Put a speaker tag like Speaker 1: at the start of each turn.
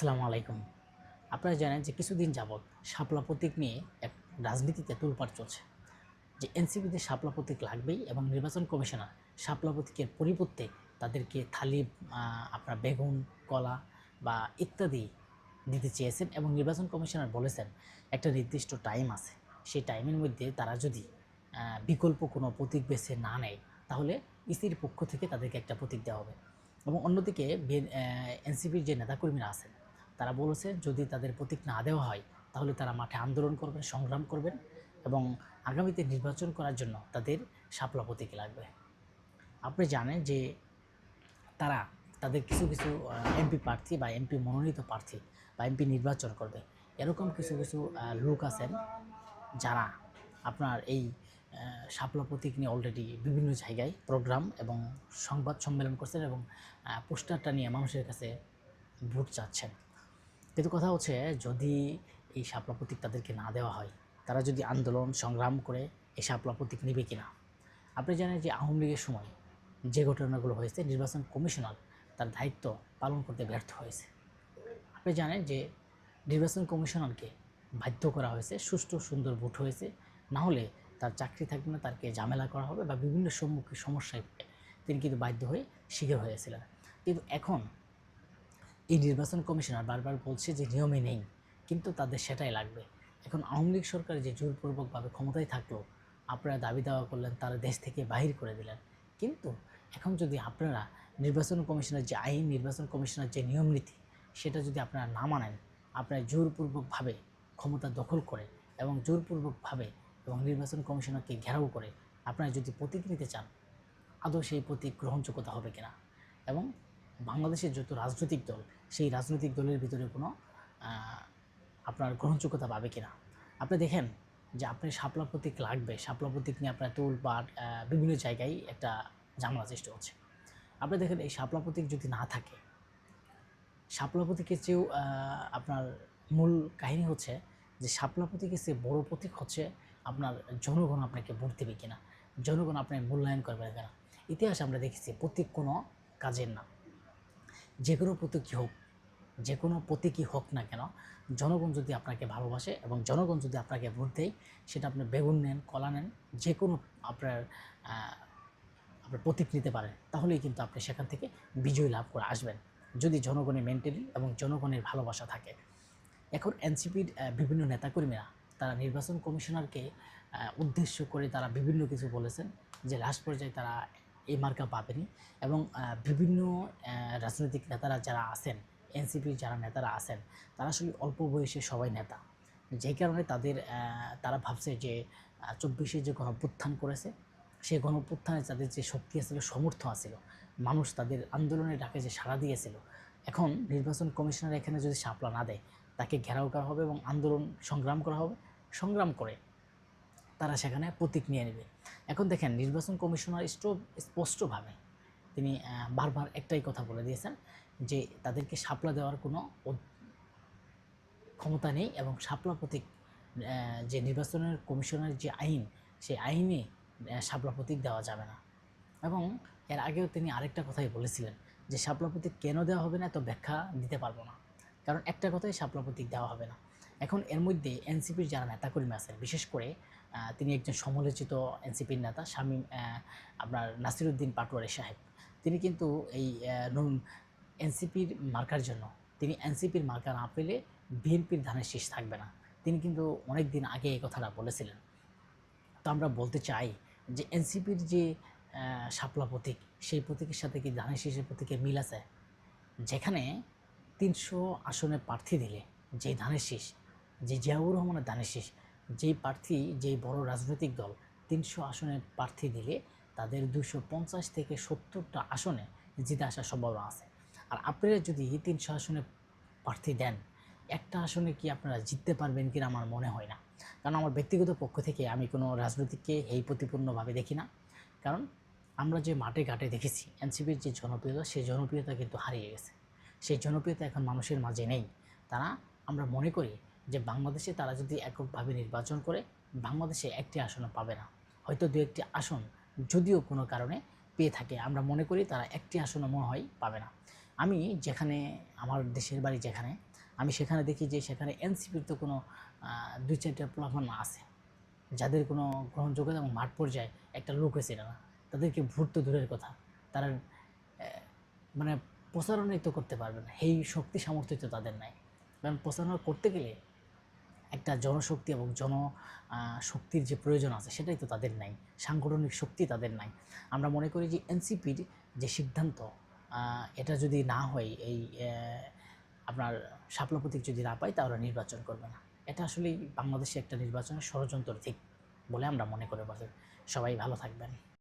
Speaker 1: আসসালামু আলাইকুম। আপনারা জানেন যে কিছুদিন যাবৎ শাপলা প্রতীক নিয়ে এক রাজনীতিতে তোলপাড় চলছে। যে এনসিপিতে শাপলা প্রতীক লাগবেই এবং নির্বাচন কমিশনার শাপলা প্রতীকের পরিবর্তে তাদেরকে থালি আপনার বেগুন, কলা বা ইত্যাদি দিতে চেয়েছেন এবং নির্বাচন কমিশনার বলেছেন একটা নির্দিষ্ট টাইম আছে। সেই টাইমের মধ্যে তারা যদি বিকল্প কোনো প্রতীক বেছে না নেয় তাহলে ইসির পক্ষ থেকে তাদেরকে একটা প্রতীক দেওয়া হবে। এবং অন্যদিকে এনসিপির যে নেতাকর্মীরা আছেন তারা বলেছে যদি তাদের প্রতীক না দেওয়া হয় তাহলে তারা মাঠে আন্দোলন করবেন, সংগ্রাম করবেন এবং আগামীতে নির্বাচন করার জন্য তাদের শাপলা প্রতীক লাগবে। আপনি জানেন যে তারা তাদের কিছু কিছু এমপি প্রার্থী বা এমপি মনোনীত প্রার্থী বা এমপি নির্বাচন করবে, এরকম কিছু কিছু লোক আছেন যারা আপনার এই শাপলা প্রতীক নিয়ে অলরেডি বিভিন্ন জায়গায় প্রোগ্রাম এবং সংবাদ সম্মেলন করছেন এবং পোস্টারটা নিয়ে মানুষের কাছে ভোট চাচ্ছেন। কিন্তু কথা হচ্ছে যদি এই শাপলা প্রতীক তাদেরকে না দেওয়া হয়, তারা যদি আন্দোলন সংগ্রাম করে এই শাপলা প্রতীক নেবে কিনা। আপনি জানেন যে আওয়ামী লীগের সময় যে ঘটনাগুলো হয়েছে নির্বাচন কমিশনার তার দায়িত্ব পালন করতে ব্যর্থ হয়েছে। আপনি জানেন যে নির্বাচন কমিশনারকে বাধ্য করা হয়েছে, সুষ্ঠু সুন্দর ভোট হয়েছে, না হলে তার চাকরি থাকবে না, তাকে ঝামেলা করা হবে বা বিভিন্ন সমস্যায় তিনি কিন্তু বাধ্য হয়ে শিকার হয়েছিলেন। কিন্তু এখন এই নির্বাচন কমিশনার বারবার বলছে যে নিয়মে নেই, কিন্তু তাদের সেটাই লাগবে। এখন আওয়ামী লীগ সরকার যে জোরপূর্বকভাবে ক্ষমতায় থাকলো, আপনারা দাবি দাওয়া করলেন, তারা দেশ থেকে বাহির করে দিলেন। কিন্তু এখন যদি আপনারা নির্বাচন কমিশনের যে আইন, নির্বাচন কমিশনের যে নিয়ম নীতি, সেটা যদি আপনারা না মানেন, আপনারা জোরপূর্বকভাবে ক্ষমতা দখল করে এবং জোরপূর্বকভাবে এবং নির্বাচন কমিশনারকে ঘেরাও করে আপনারা যদি প্রতীক নিতে চান, আদৌ সেই প্রতীক গ্রহণযোগ্যতা হবে কিনা। এবং বাংলাদেশের যত রাজনৈতিক দল, সেই রাজনৈতিক দলের ভিতরে কোনো আপনার গ্রহণযোগ্যতা পাবে কিনা। আপনি দেখেন যে আপনার শাপলা প্রতীক লাগবে, শাপলা প্রতীক নিয়ে আপনার তোলপাড় বিভিন্ন জায়গায় একটা ঝামেলা সৃষ্টি হচ্ছে। আপনি দেখেন এই শাপলা প্রতীক যদি না থাকে, শাপলা প্রতীকের চেয়েও আপনার মূল কাহিনী হচ্ছে যে শাপলা প্রতীকের চেয়ে বড় প্রতীক হচ্ছে আপনার জনগণ আপনাকে ভোট দেবে কিনা, জনগণ আপনার মূল্যায়ন করবে কিনা। ইতিহাসে আমরা দেখেছি প্রতীক কোনো কাজের না। যে কোনো প্রতীকই হোক, যে কোনো প্রতীকই হোক না কেন, জনগণ যদি আপনাকে ভালোবাসে এবং জনগণ যদি আপনাকে ভোট দেয়, সেটা আপনি বেগুন নেন, কলা নেন, যে কোনো আপনার আপনার প্রতীক নিতে পারেন, তাহলেই কিন্তু আপনি সেখান থেকে বিজয় লাভ করে আসবেন, যদি জনগণের মেন্টালি এবং জনগণের ভালোবাসা থাকে। এখন এনসিপির বিভিন্ন নেতাকর্মীরা তারা নির্বাচন কমিশনারকে উদ্দেশ্য করে তারা বিভিন্ন কিছু বলেছেন যে লাস্ট পর্যায়ে তারা এই মার্কা পাবেনি এবং বিভিন্ন রাজনৈতিক নেতারা যারা আছেন, এনসিপির যারা নেতারা আছেন, তারা আসলে অল্প বয়সে সবাই নেতা, যেই কারণে তারা ভাবছে যে 24-এ যে গণঅভ্যুত্থান করেছে, সেই গণঅভ্যুত্থানে তাদের যে শক্তি আছিল, সমর্থ আছিল, মানুষ তাদের আন্দোলনের ডাকে যে সাড়া দিয়েছিল, এখন নির্বাচন কমিশনার এখানে যদি শাপলা না দেয়, তাকে ঘেরাও করা হবে এবং আন্দোলন সংগ্রাম করা হবে, সংগ্রাম করে তারা সেখানে প্রতীক নিয়ে নেবে। এখন দেখেন নির্বাচন কমিশনার স্পষ্টভাবে তিনি বারবার একটাই কথা বলে দিয়েছেন যে তাদেরকে শাপলা দেওয়ার কোনো ক্ষমতা নেই এবং শাপলা প্রতীক যে নির্বাচনের কমিশনের যে আইন, সেই আইনে শাপলা প্রতীক দেওয়া যাবে না। এবং এর আগেও তিনি আরেকটা কথাই বলেছিলেন যে শাপলা প্রতীক কেন দেওয়া হবে না তো ব্যাখ্যা দিতে পারবো না, কারণ একটা কথাই শাপলা প্রতীক দেওয়া হবে না। এখন এর মধ্যে এনসিপির যারা নেতাকর্মী আছেন, বিশেষ করে তিনি একজন সমালোচিত এনসিপির নেতা শামীম আপনার নাসিরুদ্দিন পাটোয়ারি সাহেব, তিনি কিন্তু এই এনসিপির মার্কার জন্য, তিনি এনসিপির মার্কা না পেলে বিএনপির ধানের শীষ থাকবে না, তিনি কিন্তু অনেক দিন আগে এই কথাটা বলেছিলেন। তো আমরা বলতে চাই যে এনসিপির যে শাপলা প্রতীক, সেই প্রতীকের সাথে কি ধানের শীষের প্রতীকের মিল আছে? যেখানে 300 আসনে প্রার্থী দিলে যেই ধানের শীষ, যে জিয়াউর রহমানের ধানের শীষ, যেই প্রার্থী, যেই বড় রাজনৈতিক দল 300 আসনে প্রার্থী দিলে তাদের 250 থেকে 70টা আসনে জিতে আসার সম্ভাবনা আছে। আর আপনারা যদি 300 আসনে প্রার্থী দেন, একটা আসনে কি আপনারা জিততে পারবেন কিনা আমার মনে হয় না। কারণ আমার ব্যক্তিগত পক্ষ থেকে আমি কোনো রাজনীতিককে এই প্রতিপূর্ণভাবে দেখি না। কারণ আমরা যে মাঠে ঘাটে দেখেছি এনসিপির যে জনপ্রিয়তা, সেই জনপ্রিয়তা কিন্তু হারিয়ে গেছে, সেই জনপ্রিয়তা এখন মানুষের মাঝে নেই। তারা, আমরা মনে করি যে বাংলাদেশে তারা যদি এককভাবে নির্বাচন করে, বাংলাদেশে একটি আসনও পাবে না, হয়তো দু একটি আসন যদিও কোনো কারণে পেয়ে থাকে, আমরা মনে করি তারা একটি আসনও মনে হয় পাবে না। আমি যেখানে, আমার দেশের বাড়ি যেখানে, আমি সেখানে দেখি যে সেখানে এনসিপির তো কোনো 2-4টা প্লাফান আছে যাদের কোনো গ্রহণযোগ্যতা এবং মাঠ পর্যায়ে একটা লোক হয়েছে না, তাদেরকে ভোট তো দূরের কথা, তারা মানে প্রচারণাই তো করতে পারবে না, এই শক্তি সামর্থ্য তো তাদের নাই। কারণ প্রচারণা করতে গেলে একটা জনশক্তি এবং শক্তির যে প্রয়োজন আছে সেটাই তো তাদের নাই, সাংগঠনিক শক্তি তাদের নাই। আমরা মনে করি যে এনসিপির যে সিদ্ধান্ত, এটা যদি না হয়, এই আপনার শাপলা প্রতীক যদি না পায় তাহলে নির্বাচন করবে না। এটা আসলেই বাংলাদেশে একটা নির্বাচনের ষড়যন্ত্র ঠিক বলে আমরা মনে করে বসে। সবাই ভালো থাকবেন।